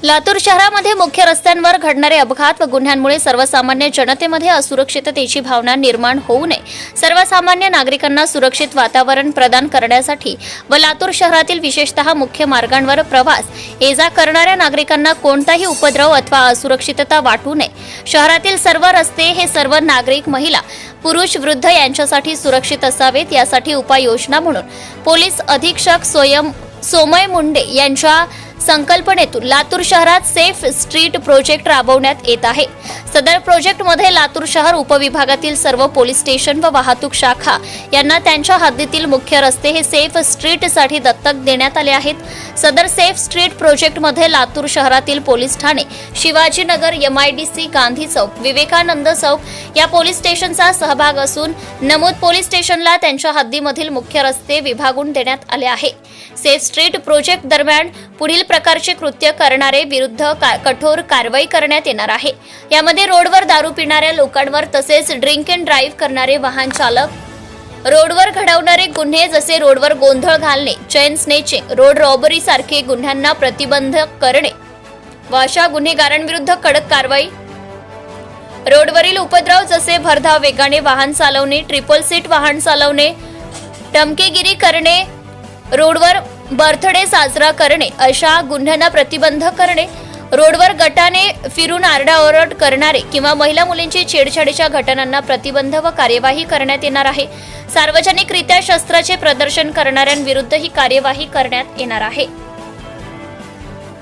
लातूर शहरामध्ये मुख्य रस्त्यांवर घडणारे अपघात व गुन्ह्यांमुळे सर्वसामान्य जनतेमध्ये असुरक्षिततेची भावना निर्माण होऊ नये, सर्वसामान्य नागरिकांना सुरक्षित वातावरण प्रदान करण्यासाठी व लातूर शहरातील विशेषतः मुख्य मार्गांवर प्रवास ये-जा करणाऱ्या नागरिकांना कोणताही उपद्रव अथवा असुरक्षितता वाटू नये, शहरातील सर्व रस्ते हे सर्व नागरिक, महिला, पुरुष, वृद्ध यांच्यासाठी सुरक्षित असावेत, यासाठी उपाययोजना म्हणून पोलीस अधीक्षक सोमय मुंडे यांच्या संकल्पनेतून लातूर शहरात सेफ स्ट्रीट प्रोजेक्ट राबवण्यात येत आहे। सदर प्रोजेक्टमध्ये लातूर शहर उपविभागातील सर्व पोलीस स्टेशन व वाहतूक शाखा यांना त्यांच्या हद्दीतील मुख्य रस्ते हे सेफ स्ट्रीटसाठी दत्तक देण्यात आले आहेत। सदर सेफ स्ट्रीट प्रोजेक्टमध्ये लातूर शहरातील पोलीस ठाणे, शिवाजीनगर, MIDC, गांधी चौक, विवेकानंद चौक या पोलीस स्टेशनचा सहभाग असून नमूद पोलीस स्टेशनला त्यांच्या हद्दीमधील मुख्य रस्ते विभागून देण्यात आले आहे। सेफ स्ट्रीट प्रोजेक्ट दरम्यान पुढील प्रकारचे कृत्य करणारे विरुद्ध कठोर कारवाई करण्यात येणार आहे। यामध्ये रोडवर दारू पिणाऱ्या लोकांवर तसेच ड्रिंक अँड ड्राईव्ह करणारे वाहन चालक, रोडवर घडवणारे गुन्हे जसे रोडवर गोंधळ घालणे, चेन स्नेचिंग, रोड रॉबरी सारखे गुन्ह्यांना प्रतिबंध करणे व अशा गुन्हेगारांविरुद्ध कडक कारवाई, रोडवरील उपद्रव जसे भरधाव वेगाने वाहन चालवणे, ट्रिपल सीट वाहन चालवणे, टमकेगिरी करणे, रोडवर बर्थडे साजरा करणे अशा गुन्ह्यांना प्रतिबंध करणे, रोडवर गटाने फिरून आरडाओरड करणारे किंवा महिला मुलींची छेडछाडीच्या घटनांना प्रतिबंध व कार्यवाही करण्यात येणार आहे। सार्वजनिकरित्या शस्त्राचे प्रदर्शन करणाऱ्यांविरुद्ध ही कार्यवाही करण्यात येणार आहे।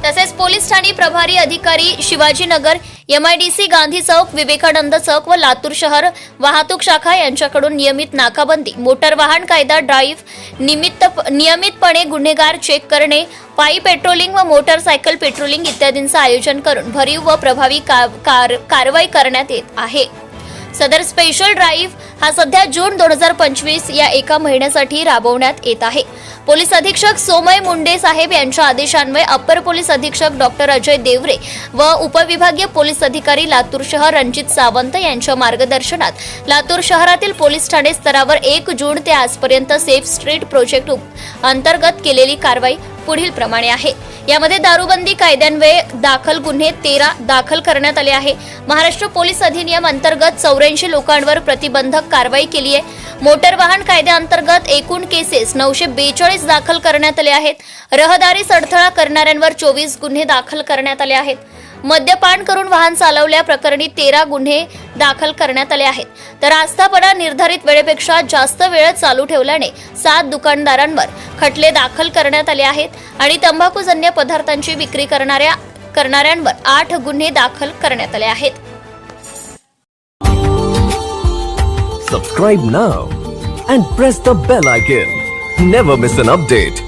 तसेच पोलीस ठाणे प्रभारी अधिकारी शिवाजीनगर, MIDC, गांधी चौक, विवेकानंद चौक व लातूर शहर वाहतूक शाखा यांच्याकडून नियमित नाकाबंदी, मोटर वाहन कायदा ड्राईव्ह, नियमितपणे गुन्हेगार चेक करणे, पायी पेट्रोलिंग व मोटरसायकल पेट्रोलिंग इत्यादींचे आयोजन करून भरीव व प्रभावी कारवाई करण्यात येत आहे। सदर स्पेशल ड्राईव्ह हा सध्या जून 2025 या एका महिन्यासाठी राबवण्यात येत आहे। पोलीस अधीक्षक सोमय मुंडे साहेब यांच्या आदेशान्वये अप्पर पोलीस अधीक्षक डॉक्टर अजय देवरे व उपविभागीय पोलीस अधिकारी लातूर शहर रणजित सावंत यांच्या मार्गदर्शनात लातूर शहरातील पोलीस ठाणे स्तरावर 1 जून ते आजपर्यंत सेफ स्ट्रीट प्रोजेक्ट अंतर्गत केलेली कारवाई पुढील प्रमाणे आहे। यामध्ये दारूबंदी कायद्यान्वये दाखल गुन्हे 13 दाखल करण्यात आले आहे। महाराष्ट्र पोलीस अधिनियम अंतर्गत 84 लोकांवर प्रतिबंधक कारवाई केली आहे। मोटर वाहन कायद्याअंतर्गत एकूण केसेस 942 दाखल करण्यात आले आहेत। रहदारी अडथळा करणाऱ्यांवर 24 गुन्हे दाखल करण्यात आले आहेत। मद्यपान करून वाहन चालवल्या प्रकरणी 13 गुन्हे दाखल करण्यात आले आहेत। तर आस्थापना निर्धारित वेळेपेक्षा जास्त वेळ चालू ठेवल्याने 7 दुकानदारांवर खटले दाखल करण्यात आले आहेत आणि तंबाखूजन्य पदार्थांची विक्री करणाऱ्यांवर 8 गुन्हे दाखल करण्यात आले आहेत। Subscribe now and press the bell icon. Never miss an update.